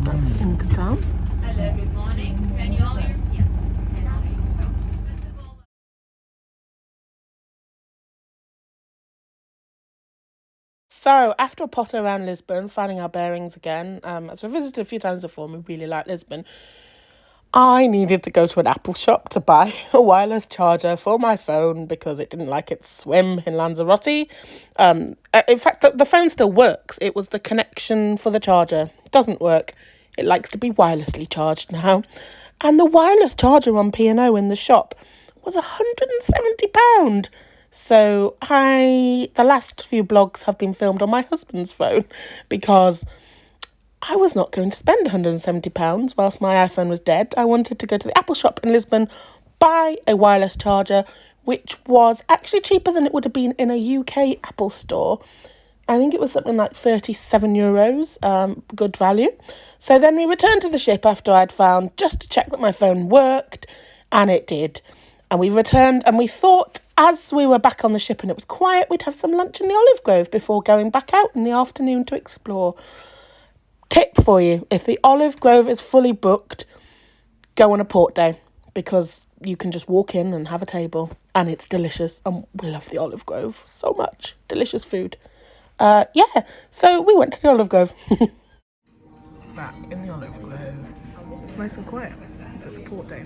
bus into town. Hello, good morning. Can you all hear? Yes. So, after a potter around Lisbon, finding our bearings again, as we visited a few times before and we really like Lisbon, I needed to go to an Apple shop to buy a wireless charger for my phone because it didn't like its swim in Lanzarote. In fact, the phone still works. It was the connection for the charger. It doesn't work. It likes to be wirelessly charged now. And the wireless charger on P&O in the shop was £170. So the last few blogs have been filmed on my husband's phone because I was not going to spend £170 whilst my iPhone was dead. I wanted to go to the Apple shop in Lisbon, buy a wireless charger, which was actually cheaper than it would have been in a UK Apple store. I think it was something like €37, good value. So then we returned to the ship after I'd found, just to check that my phone worked, and it did. And we returned and we thought as we were back on the ship and it was quiet, we'd have some lunch in the olive grove before going back out in the afternoon to explore. Tip for you, if the olive grove is fully booked, go on a port day because you can just walk in and have a table and it's delicious. And we love the olive grove so much. Delicious food. So we went to the olive grove. Back in the olive grove. It's nice and quiet. So it's a port day.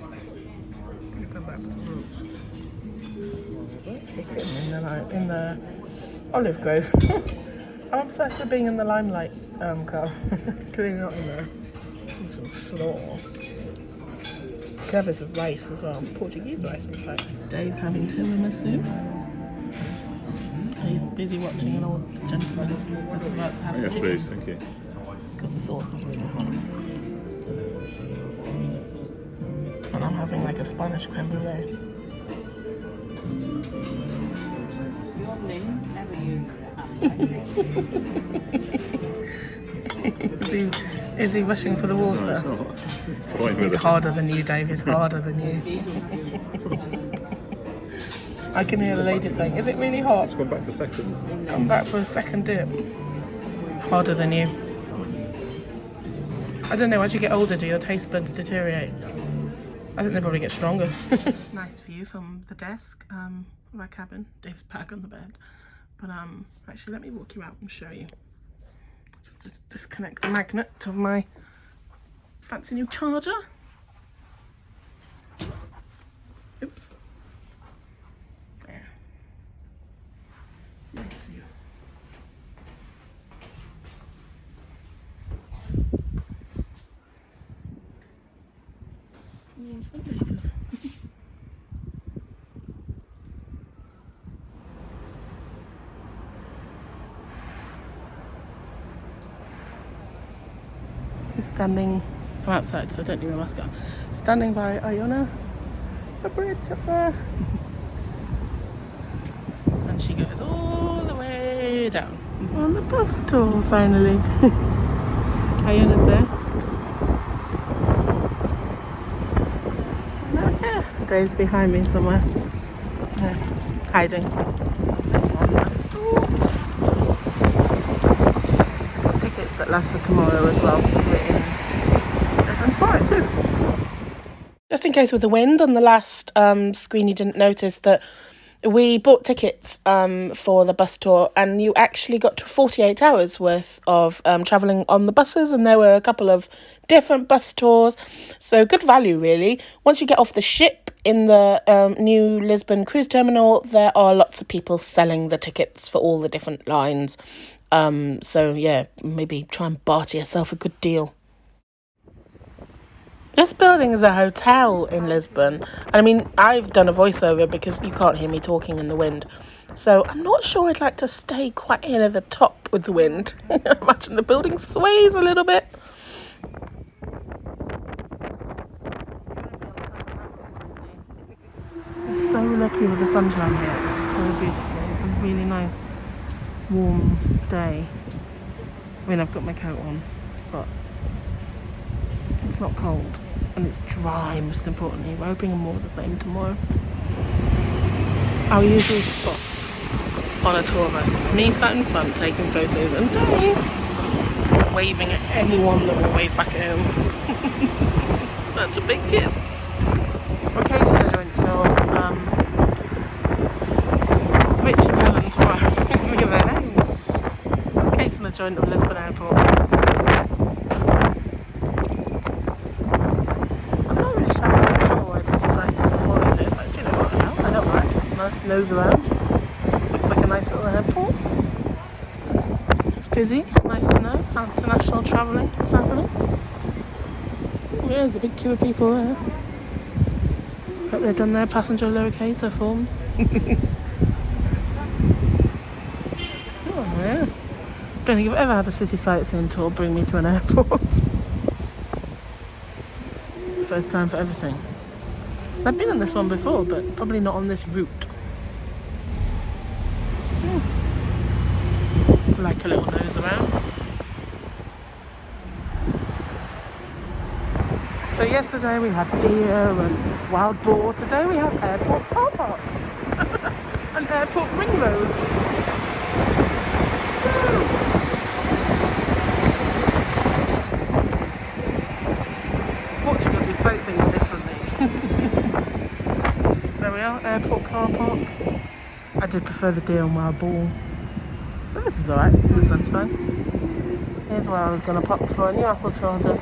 We come back for some lunch. Chicken in the olive grove. I'm obsessed with being in the limelight, Carl. Clearly not in there. And some slaw. Service with rice as well. Portuguese rice, in fact. Dave's having tiramisu. He's busy watching an old gentleman who's about to have Yes, chicken. please, thank you. Because the sauce is really hot. And I'm having like a Spanish creme brulee. Is he rushing for the water? No, He's harder than you, Dave. He's harder than you. I can hear the lady saying, "Is it really hot?" Come back for a second. Come back for a second dip. Harder than you. I don't know, as you get older, do your taste buds deteriorate? I think they probably get stronger. Nice view from the desk of our cabin. Dave's back on the bed. But actually, let me walk you out and show you. Just to disconnect the magnet of my fancy new charger. Oops. There. Nice view. Oh, sunbathers. Standing, I'm outside so I don't need my mask on. Standing by Iona, the bridge up there. And she goes all the way down. On the bus tour finally. Iona's there. And yeah, Dave's behind me somewhere. Hiding. Tickets that last for tomorrow as well. Tomorrow too. Just in case with the wind on the last screen you didn't notice that we bought tickets for the bus tour and you actually got to 48 hours worth of travelling on the buses, and there were a couple of different bus tours, so good value really. Once you get off the ship in the new Lisbon cruise terminal, there are lots of people selling the tickets for all the different lines, so yeah, maybe try and barter yourself a good deal. This building is a hotel in Lisbon. I mean, I've done a voiceover because you can't hear me talking in the wind. So I'm not sure I'd like to stay quite near the top with the wind. I imagine the building sways a little bit. It's so lucky with the sunshine here. It's so beautiful. It's a really nice, warm day. I mean, I've got my coat on, but it's not cold and it's dry, most importantly. We're hoping more of the same tomorrow. Our usual spots on a tour bus. Me sat in front taking photos and Dave not waving at anyone that will wave back at him. Such a big kid. Okay, so the joint show. Rich and Helen tomorrow. Look at their names. This is Case in the joint of Lisbon Airport. I'm not really sure why city sites in the morning here, but do you know what? I don't mind. Nice nose around. Looks like a nice little airport. It's busy. Nice to know. International travelling is happening. Yeah, there's a big queue of people there. Hope they've done their passenger locator forms. Oh yeah. Don't think I've ever had a city sightseeing tour bring me to an airport. First time for everything. I've been on this one before, but probably not on this route. Like a little nose around. So yesterday we had deer and wild boar. Today we have airport car parks and airport ring roads. Portugal do sightseeing differently. There we are, airport car park. I did prefer the deer and wild boar. But this is alright in the sunshine. Here's where I was going to pop for a new Apple charger.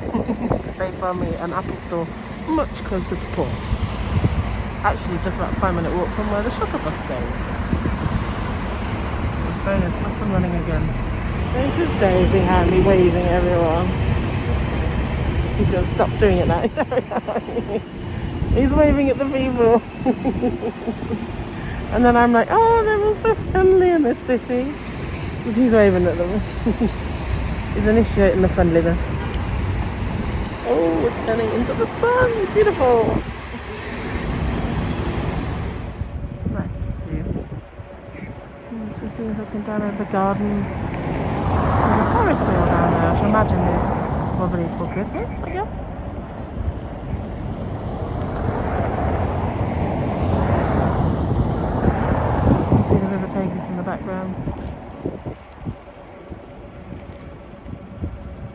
They found me an Apple store much closer to port. Actually, just about a 5-minute walk from where the shuttle bus goes. The phone is up and running again. There's this Dave behind me waving at everyone. He's going to stop doing it now. He's waving at the people. And then I'm like, oh, they're all so friendly in this city. Because he's waving at them. He's initiating the friendliness. Oh, it's turning into the sun. It's beautiful. Nice view. In the city, looking down over the gardens. There's a forest sale down there, which I imagine is probably for Christmas, I guess. You can see the River Tagus in the background.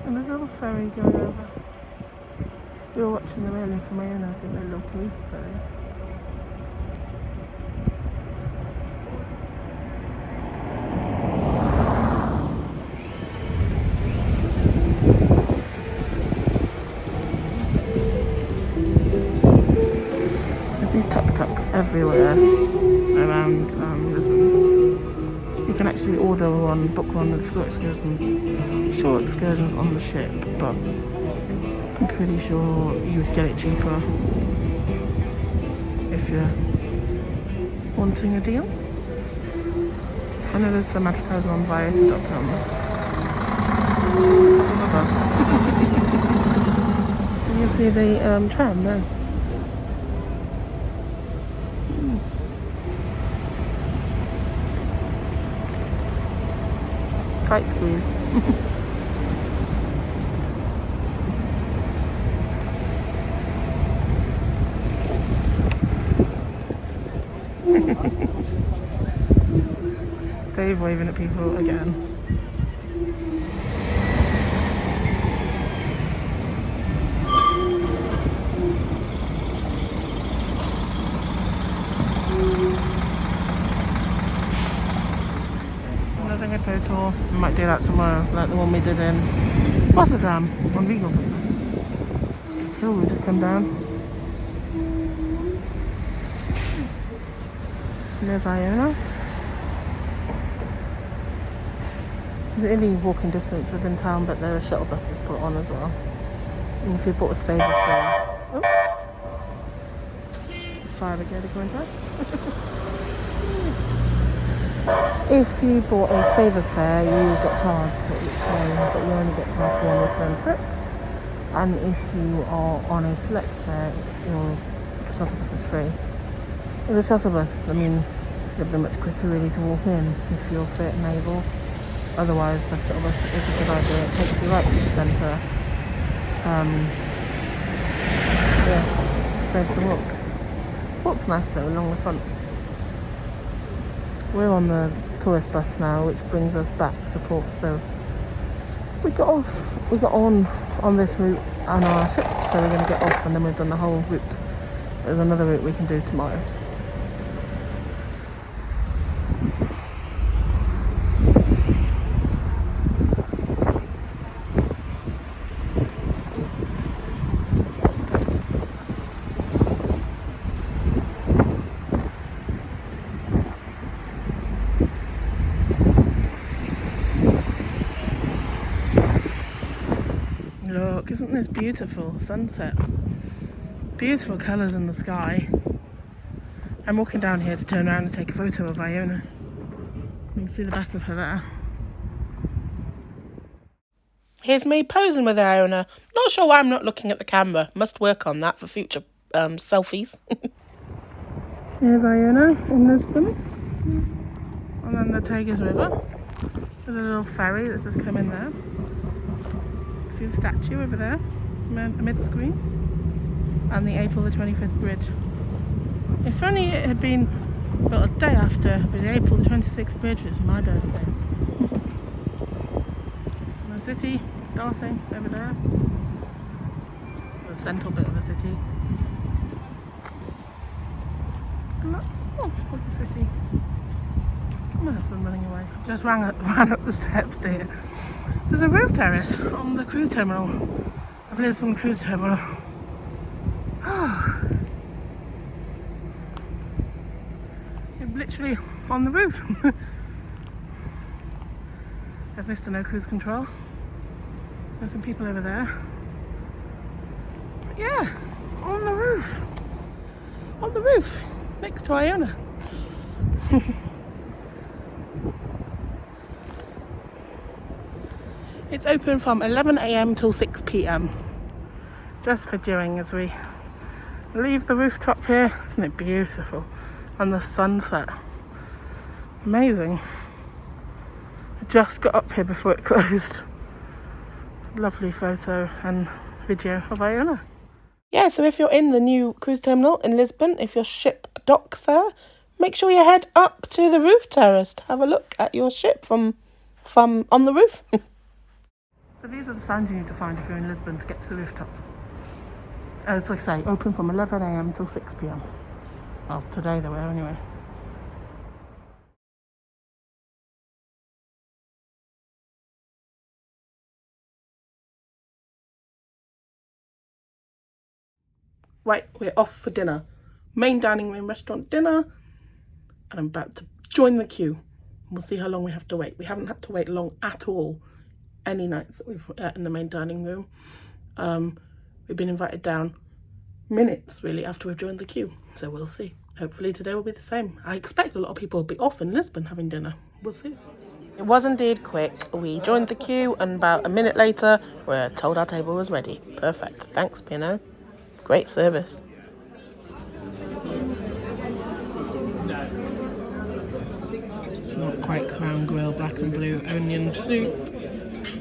And there's a little ferry going over. We were watching them earlier from Iona. I think they're little commuter ferries. There's these tuk-tuks everywhere around Lisbon. You can actually order one, book one with short excursions on the ship, but I'm pretty sure you would get it cheaper if you're wanting a deal. I know there's some advertising on viata.com. You can see the tram there. Tight squeeze. Dave waving at people again. Another hippo tour. We might do that tomorrow, like the one we did in Rotterdam on Regal. Hill we just come down. And there's Iona. It's only walking distance within town, but there are shuttle buses put on as well. And if you bought a saver fare, fire brigade going back. If you bought a saver fare, you got charged for each way, but you only get charged for one return trip. And if you are on a select fare, your shuttle bus is free. With the shuttle bus, I mean, it'd be much quicker really to walk in if you're fit and able. Otherwise, the shuttle bus is a good idea. It takes you right to the centre. Yeah, saves the walk. Walk's nice though, along the front. We're on the tourist bus now, which brings us back to port, so We got on this route on our ship, so we're going to get off and then we've done the whole route. There's another route we can do tomorrow. Look, isn't this beautiful? Sunset. Beautiful colours in the sky. I'm walking down here to turn around and take a photo of Iona. You can see the back of her there. Here's me posing with Iona. Not sure why I'm not looking at the camera. Must work on that for future selfies. Here's Iona in Lisbon. And then the Tagus River. There's a little ferry that's just come in there. See the statue over there, mid-screen, and the April the 25th bridge. If only it had been built a day after, but the April the 26th bridge was my birthday. The city starting over there, the central bit of the city, and that's all of the city. My husband running away. Just ran up the steps there. There's a roof terrace on the cruise terminal of Lisbon Cruise Terminal. You're literally on the roof. There's Mr. No Cruise Control. There's some people over there. But yeah, on the roof. On the roof, next to Iona. It's open from 11 AM till 6 PM. Just for viewing as we leave the rooftop here. Isn't it beautiful? And the sunset. Amazing. I just got up here before it closed. Lovely photo and video of Iona. Yeah, so if you're in the new cruise terminal in Lisbon, if your ship docks there, make sure you head up to the roof terrace to have a look at your ship from on the roof. So these are the signs you need to find if you're in Lisbon to get to the rooftop. As I say, open from 11 AM till 6 PM. Well, today they were anyway. Right, we're off for dinner. Main dining room restaurant dinner. And I'm about to join the queue. We'll see how long we have to wait. We haven't had to wait long at all any nights that we've in the main dining room. We've been invited down minutes really after we've joined the queue, so we'll see. Hopefully today will be the same. I expect a lot of people will be off in Lisbon having dinner. We'll see. It was indeed quick. We joined the queue and about a minute later we're told our table was ready. Perfect. Thanks, P&O. Great service. It's not quite crown grill, black and blue onion soup.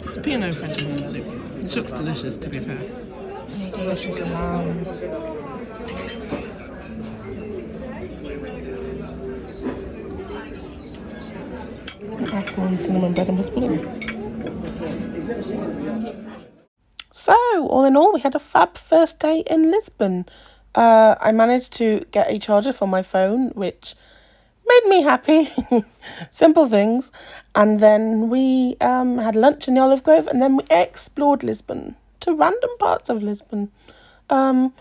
It's P&O French onion soup. It looks delicious, to be fair. Delicious lamb. Acorn, cinnamon bread and pudding. So, all in all, we had a fab first day in Lisbon. I managed to get a charger for my phone, which made me happy. Simple things. And then we had lunch in the Olive Grove, and then we explored Lisbon to random parts of Lisbon. Tomorrow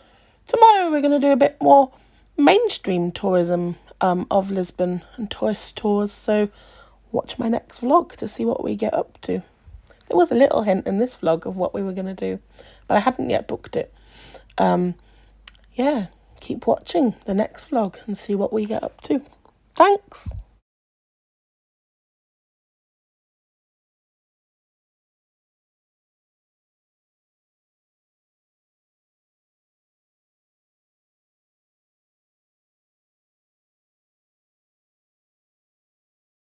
we're going to do a bit more mainstream tourism of Lisbon and tourist tours. So watch my next vlog to see what we get up to. There was a little hint in this vlog of what we were going to do, but I hadn't yet booked it. Yeah, keep watching the next vlog and see what we get up to. Thanks.